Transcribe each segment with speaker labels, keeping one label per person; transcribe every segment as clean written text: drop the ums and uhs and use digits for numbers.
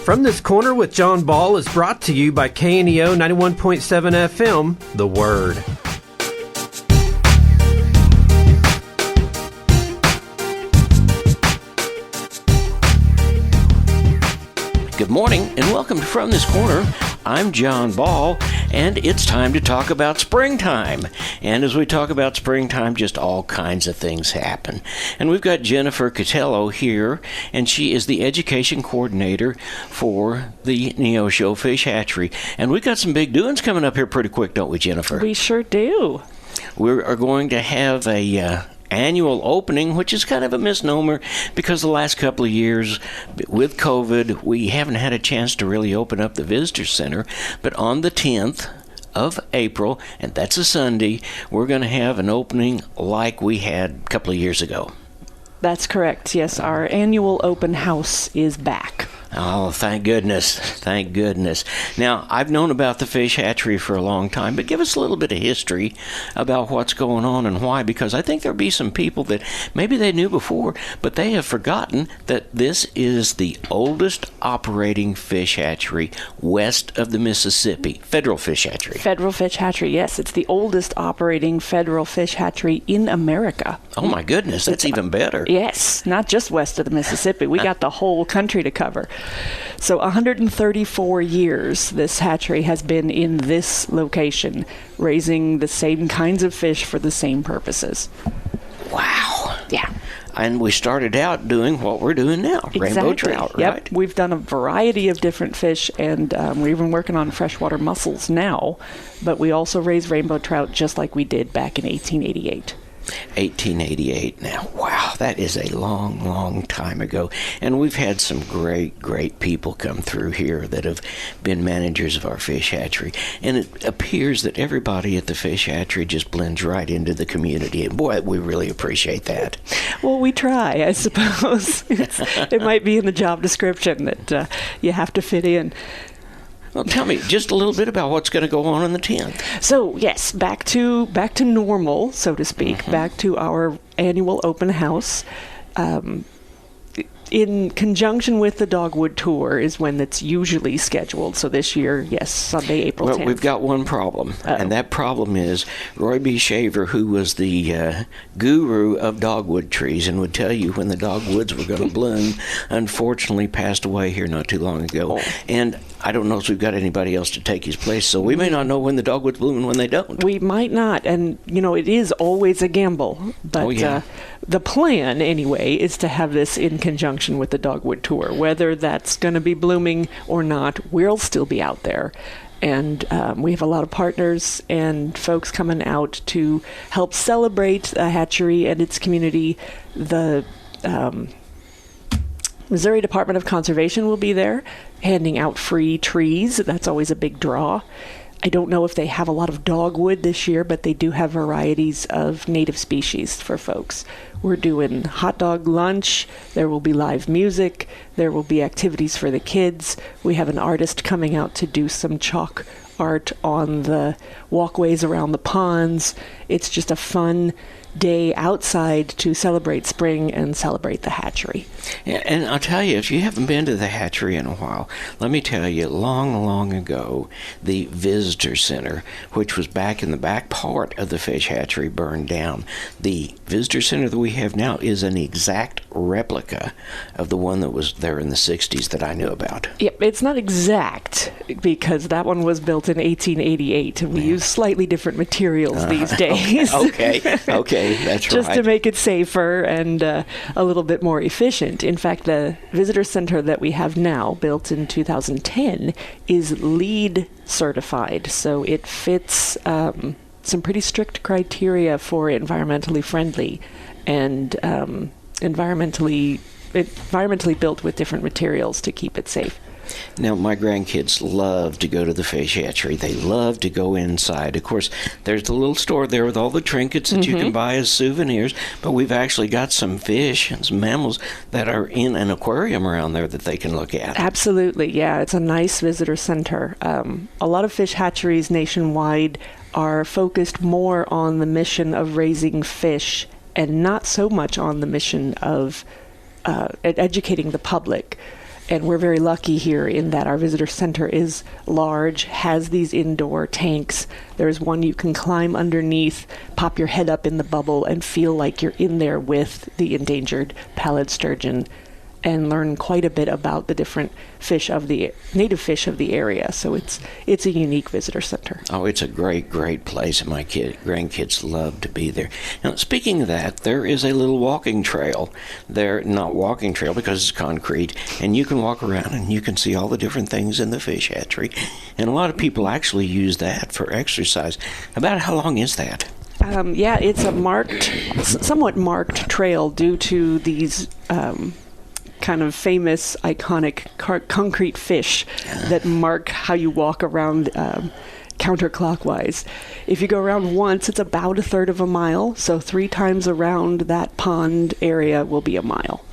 Speaker 1: From This Corner with John Ball is brought to you by KNEO 91.7 FM, The Word.
Speaker 2: Good morning and welcome to From This Corner. I'm John Ball, and it's time to talk about springtime. And as we talk about springtime, just all kinds of things happen. And we've got Jennifer Cutello here, and she is the education coordinator for the Neosho Fish Hatchery. And we've got some big doings coming up here pretty quick, don't we, Jennifer?
Speaker 3: We sure do.
Speaker 2: We are going to have a annual opening, which is kind of a misnomer because the last couple of years with COVID, we haven't had a chance to really open up the visitor center. But on the 10th of April, and that's a Sunday, we're going to have an opening like we had a couple of years ago.
Speaker 3: That's correct. Yes, our annual open house is back.
Speaker 2: Oh, thank goodness. Thank goodness. Now, I've known about the Fish Hatchery for a long time, but give us a little bit of history about what's going on and why, because I think there'll be some people that maybe they knew before, but they have forgotten that this is the oldest operating fish hatchery west of the Mississippi. Federal Fish Hatchery.
Speaker 3: Federal Fish Hatchery, yes. It's the oldest operating federal fish hatchery in America.
Speaker 2: Oh, my goodness. That's even better.
Speaker 3: Yes, not just west of the Mississippi. We got the whole country to cover. So 134 years this hatchery has been in this location, raising the same kinds of fish for the same purposes.
Speaker 2: Wow.
Speaker 3: Yeah.
Speaker 2: And we started out doing what we're doing now,
Speaker 3: Exactly.
Speaker 2: rainbow trout, right?
Speaker 3: Yep. We've done a variety of different fish, and we're even working on freshwater mussels now, but we also raise rainbow trout just like we did back in 1888.
Speaker 2: 1888 now. Wow, that is a long, long time ago. And we've had some great, great people come through here that have been managers of our fish hatchery. And it appears that everybody at the fish hatchery just blends right into the community. And boy, we really appreciate that.
Speaker 3: Well, we try, I suppose. It might be in the job description that you have to fit in.
Speaker 2: Well, tell me just a little bit about what's going to go on the 10th.
Speaker 3: So, yes, back to normal, so to speak, back to our annual open house. In conjunction with the Dogwood Tour is when it's usually scheduled. So this year, yes, Sunday, April 10th.
Speaker 2: Well, we've got one problem, and that problem is Roy B. Shaver, who was the guru of dogwood trees and would tell you when the dogwoods were going to bloom, unfortunately passed away here not too long ago. Oh. And I don't know if we've got anybody else to take his place, so we may not know when the dogwoods bloom and when they don't.
Speaker 3: We might not, and, it is always a gamble. But the plan, anyway, is to have this in conjunction with the Dogwood Tour. Whether that's going to be blooming or not, we'll still be out there. And we have a lot of partners and folks coming out to help celebrate the hatchery and its community. The Missouri Department of Conservation will be there, handing out free trees. That's always a big draw. I don't know if they have a lot of dogwood this year, but they do have varieties of native species for folks. We're doing hot dog lunch. There will be live music. There will be activities for the kids. We have an artist coming out to do some chalk art on the walkways around the ponds. It's just a fun day outside to celebrate spring and celebrate the hatchery.
Speaker 2: Yeah, and I'll tell you, if you haven't been to the hatchery in a while, let me tell you, long, long ago, the visitor center, which was back in the back part of the fish hatchery, burned down. The visitor center that we have now is an exact replica of the one that was there in the 60s that I knew about.
Speaker 3: Yep, it's not exact because that one was built in 1888 and we use slightly different materials these days.
Speaker 2: Okay, that's
Speaker 3: Just
Speaker 2: right.
Speaker 3: to make it safer and a little bit more efficient. In fact, the visitor center that we have now, built in 2010, is LEED certified, so it fits some pretty strict criteria for environmentally friendly and environmentally built with different materials to keep it safe.
Speaker 2: Now, my grandkids love to go to the fish hatchery. They love to go inside. Of course, there's the little store there with all the trinkets that you can buy as souvenirs, but we've actually got some fish and some mammals that are in an aquarium around there that they can look at.
Speaker 3: Absolutely, yeah. It's a nice visitor center. A lot of fish hatcheries nationwide are focused more on the mission of raising fish and not so much on the mission of educating the public. And we're very lucky here in that our visitor center is large, has these indoor tanks. There's one you can climb underneath, pop your head up in the bubble, and feel like you're in there with the endangered pallid sturgeon, and learn quite a bit about the different native fish of the area. So it's a unique visitor center.
Speaker 2: Oh, it's a great, great place, and my grandkids love to be there. Now, speaking of that, there is a little walking trail there, not walking trail because it's concrete, and you can walk around and you can see all the different things in the fish hatchery, and a lot of people actually use that for exercise. About how long is that?
Speaker 3: Yeah, it's a somewhat marked trail due to these kind of famous, iconic concrete fish that mark how you walk around counterclockwise. If you go around once, it's about a third of a mile, so 3 times around that pond area will be a mile.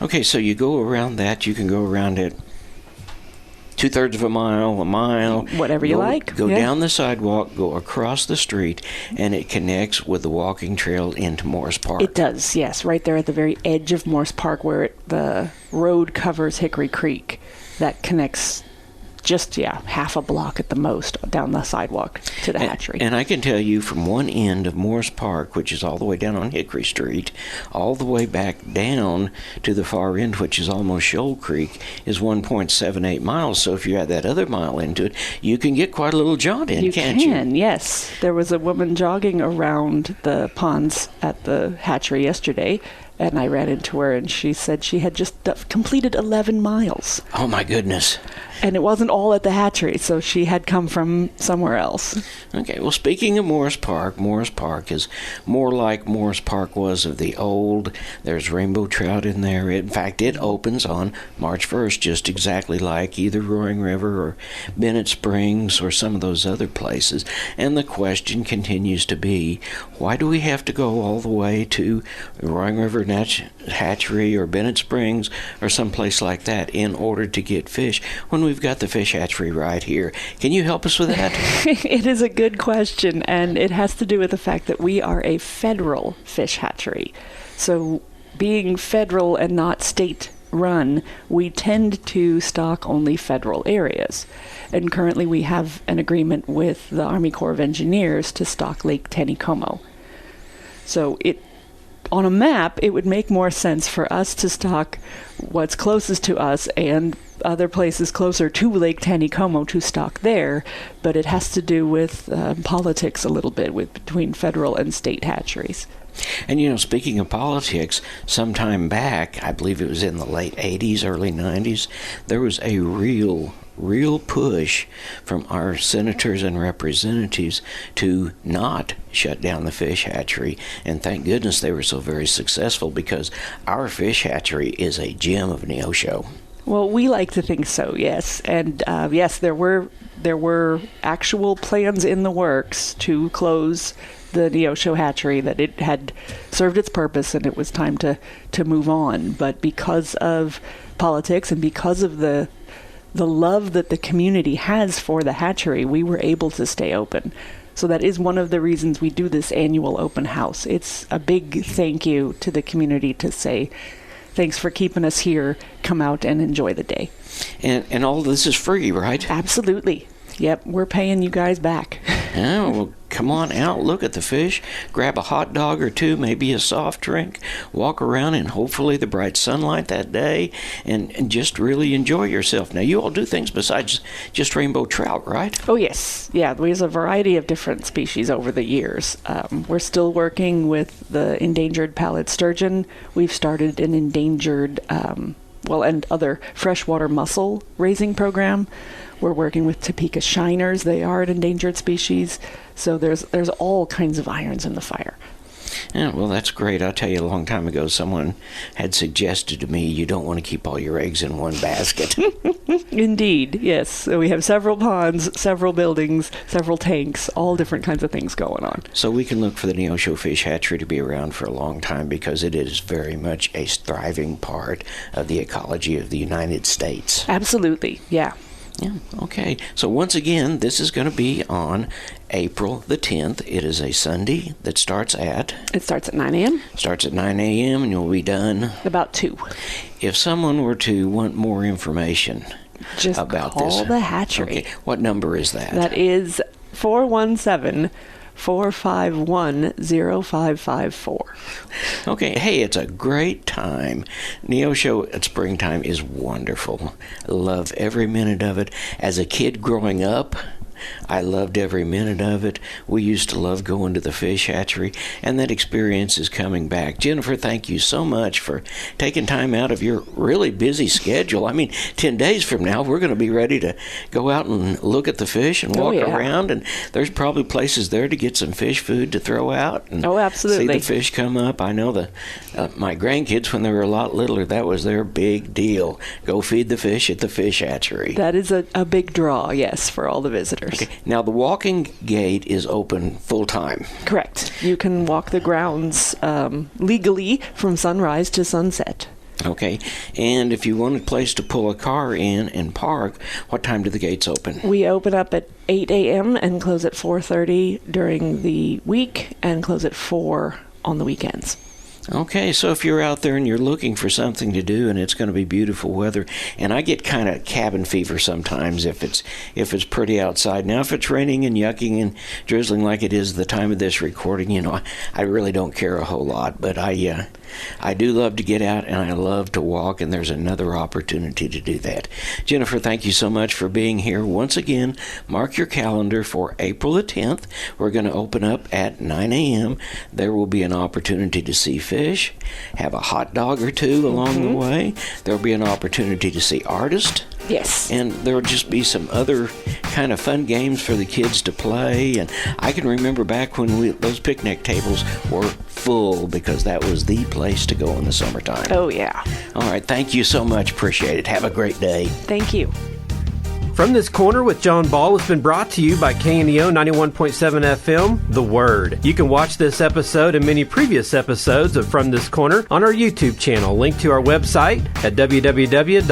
Speaker 2: Okay, so you go around that, you can go around it 2/3 of a mile.
Speaker 3: Whatever you like.
Speaker 2: Go down the sidewalk, go across the street, and it connects with the walking trail into Morris Park.
Speaker 3: It does, yes, right there at the very edge of Morris Park where the road covers Hickory Creek. That connects just, half a block at the most down the sidewalk to the hatchery.
Speaker 2: And I can tell you from one end of Morris Park, which is all the way down on Hickory Street, all the way back down to the far end, which is almost Shoal Creek, is 1.78 miles. So if you add that other mile into it, you can get quite a little jaunt in, can't you?
Speaker 3: You can, yes. There was a woman jogging around the ponds at the hatchery yesterday, and I ran into her, and she said she had just completed 11 miles.
Speaker 2: Oh, my goodness.
Speaker 3: And it wasn't all at the hatchery, so she had come from somewhere else.
Speaker 2: Okay, well, speaking of Morris Park is more like Morris Park was of the old. There's rainbow trout in there. In fact, it opens on March 1st, just exactly like either Roaring River or Bennett Springs or some of those other places. And the question continues to be, why do we have to go all the way to Roaring River Hatchery or Bennett Springs or someplace like that in order to get fish when we've got the fish hatchery right here? Can you help us with that?
Speaker 3: It is a good question, and it has to do with the fact that we are a federal fish hatchery. So being federal and not state run, we tend to stock only federal areas. And currently we have an agreement with the Army Corps of Engineers to stock Lake Taneycomo. So on a map, it would make more sense for us to stock what's closest to us and other places closer to Lake Taneycomo to stock there, but it has to do with politics a little bit between federal and state hatcheries.
Speaker 2: And speaking of politics, sometime back, I believe it was in the late 80s, early 90s, there was a real push from our senators and representatives to not shut down the fish hatchery. And thank goodness they were so very successful, because our fish hatchery is a gem of Neosho.
Speaker 3: Well, we like to think so, yes. And yes, there were actual plans in the works to close the Neosho Hatchery, that it had served its purpose and it was time to move on. But because of politics and because of the love that the community has for the hatchery, we were able to stay open. So that is one of the reasons we do this annual open house. It's a big thank you to the community to say, thanks for keeping us here. Come out and enjoy the day.
Speaker 2: And all this is free, right?
Speaker 3: Absolutely. Yep, we're paying you guys back.
Speaker 2: Oh, well, come on out, look at the fish, grab a hot dog or two, maybe a soft drink, walk around in hopefully the bright sunlight that day, and just really enjoy yourself. Now, you all do things besides just rainbow trout, right?
Speaker 3: Oh, yes. Yeah, there's a variety of different species over the years. We're still working with the endangered pallid sturgeon. We've started an endangered, and other freshwater mussel raising program. We're working with Topeka shiners. They are an endangered species. So there's all kinds of irons in the fire.
Speaker 2: Yeah, well, that's great. I'll tell you, a long time ago, someone had suggested to me, you don't want to keep all your eggs in one basket.
Speaker 3: Indeed, yes. So we have several ponds, several buildings, several tanks, all different kinds of things going on.
Speaker 2: So we can look for the Neosho Fish Hatchery to be around for a long time, because it is very much a thriving part of the ecology of the United States.
Speaker 3: Absolutely, yeah.
Speaker 2: Yeah, okay. So once again, this is going to be on April the 10th. It is a Sunday that starts at...
Speaker 3: It starts at 9 a.m.
Speaker 2: Starts at 9 a.m. and you'll be done...
Speaker 3: About 2.
Speaker 2: If someone were to want more information
Speaker 3: Just
Speaker 2: about
Speaker 3: call
Speaker 2: this...
Speaker 3: the hatchery.
Speaker 2: Okay, what number is that?
Speaker 3: That is 417-451-0554.
Speaker 2: Okay, hey, it's a great time. Neosho at springtime is wonderful. I love every minute of it. As a kid growing up, I loved every minute of it. We used to love going to the fish hatchery, and that experience is coming back. Jennifer, thank you so much for taking time out of your really busy schedule. I mean, 10 days from now, we're going to be ready to go out and look at the fish and walk around, and there's probably places there to get some fish food to throw out. And
Speaker 3: absolutely.
Speaker 2: See the fish come up. I know my grandkids, when they were a lot littler, that was their big deal. Go feed the fish at the fish hatchery.
Speaker 3: That is a big draw, yes, for all the visitors.
Speaker 2: Okay. Now, the walking gate is open full-time.
Speaker 3: Correct. You can walk the grounds legally from sunrise to sunset.
Speaker 2: Okay. And if you want a place to pull a car in and park, what time do the gates open?
Speaker 3: We open up at 8 a.m. and close at 4:30 during the week and close at 4 on the weekends.
Speaker 2: Okay, so if you're out there and you're looking for something to do and it's going to be beautiful weather, and I get kind of cabin fever sometimes if it's pretty outside. Now, if it's raining and yucking and drizzling like it is the time of this recording, I really don't care a whole lot, but I do love to get out and I love to walk, and there's another opportunity to do that. Jennifer, thank you so much for being here. Once again, mark your calendar for April the 10th. We're going to open up at 9 a.m. There will be an opportunity to see fish, have a hot dog or two along the way. There will be an opportunity to see artists.
Speaker 3: Yes.
Speaker 2: And there will just be some other kind of fun games for the kids to play. And I can remember back when those picnic tables were full, because that was the place to go in the summertime.
Speaker 3: Oh, yeah.
Speaker 2: All right. Thank you so much. Appreciate it. Have a great day.
Speaker 3: Thank you.
Speaker 1: From This Corner with John Ball has been brought to you by KNEO 91.7 FM, The Word. You can watch this episode and many previous episodes of From This Corner on our YouTube channel. Link to our website at www.kneo.org.